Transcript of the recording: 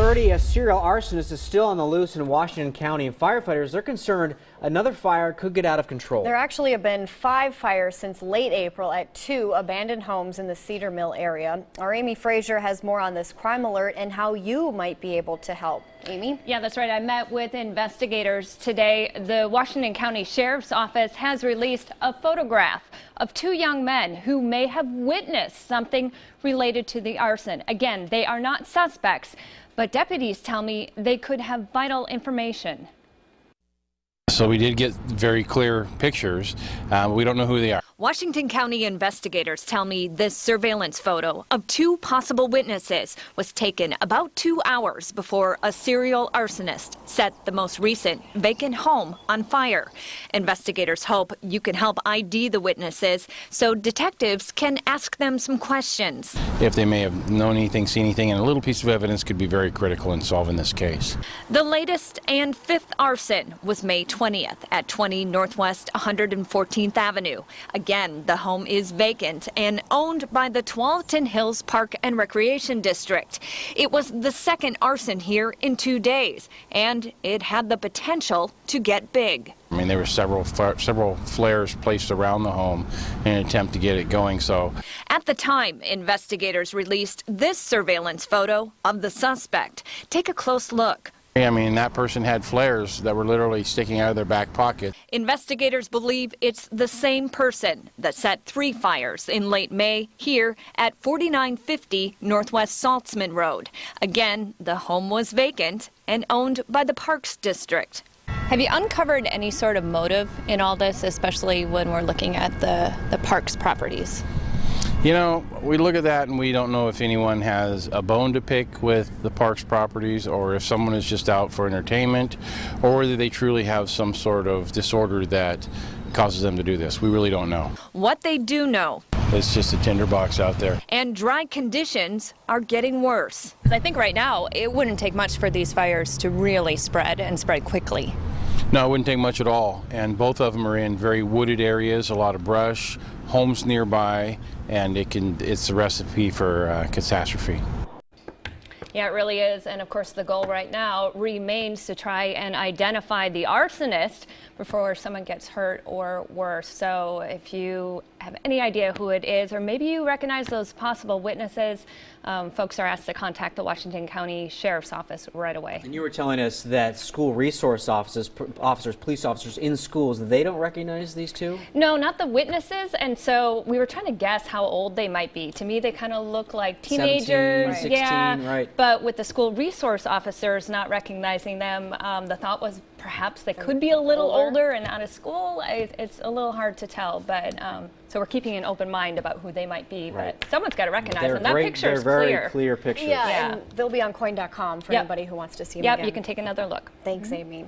30, a serial arsonist is still on the loose in Washington County, and firefighters are concerned another fire could get out of control. There actually have been 5 fires since late April at 2 abandoned homes in the Cedar Mill area. Our Amy Frazier has more on this crime alert and how you might be able to help. Amy? Yeah, that's right. I met with investigators today. The Washington County Sheriff's Office has released a photograph of 2 young men who may have witnessed something related to the arson. Again, they are not suspects, but deputies tell me they could have vital information. So we did get very clear pictures. We don't know who they are. Washington County investigators tell me this surveillance photo of 2 possible witnesses was taken about 2 hours before a serial arsonist set the most recent vacant home on fire. Investigators hope you can help ID the witnesses so detectives can ask them some questions. If they may have known anything, seen anything, and a little piece of evidence could be very critical in solving this case. The latest and 5th arson was May 20th at 20 Northwest 114th Avenue. Again, the home is vacant and owned by the Tualatin Hills Park and Recreation District. It was the 2nd arson here in 2 days, and it had the potential to get big. I mean, there were several flares placed around the home in an attempt to get it going. So, at the time, investigators released this surveillance photo of the suspect. Take a close look. I mean, that person had flares that were literally sticking out of their back pocket. Investigators believe it's the same person that set 3 fires in late May here at 4950 Northwest Saltzman Road. Again, the home was vacant and owned by the Parks District. Have you uncovered any sort of motive in all this, especially when we're looking at the Parks properties? You know, we look at that and we don't know if anyone has a bone to pick with the Parks properties, or if someone is just out for entertainment, or whether they truly have some sort of disorder that causes them to do this. We really don't know. What they do know, it's just a tinderbox out there. And dry conditions are getting worse. I think right now it wouldn't take much for these fires to really spread and spread quickly. No, it wouldn't take much at all. And both of them are in very wooded areas, a lot of brush, homes nearby, and it's a recipe for catastrophe. Yeah, it really is. And of course, the goal right now remains to try and identify the arsonist before someone gets hurt or worse. So if you have any idea who it is, or maybe you recognize those possible witnesses, folks are asked to contact the Washington County Sheriff's Office right away. And you were telling us that school resource officers, police officers in schools, they don't recognize these 2? No, not the witnesses. And so we were trying to guess how old they might be. To me, they kind of look like teenagers. 17, 16, yeah, right. But with the school resource officers not recognizing them, the thought was perhaps they could be a little older and out of school. It's a little hard to tell, but so we're keeping an open mind about who they might be. Right. But someone's got to recognize them. That picture is very clear. Clear pictures. Yeah, and they'll be on coin.com for anybody who wants to see them again. You can take another look. Thanks, Amy.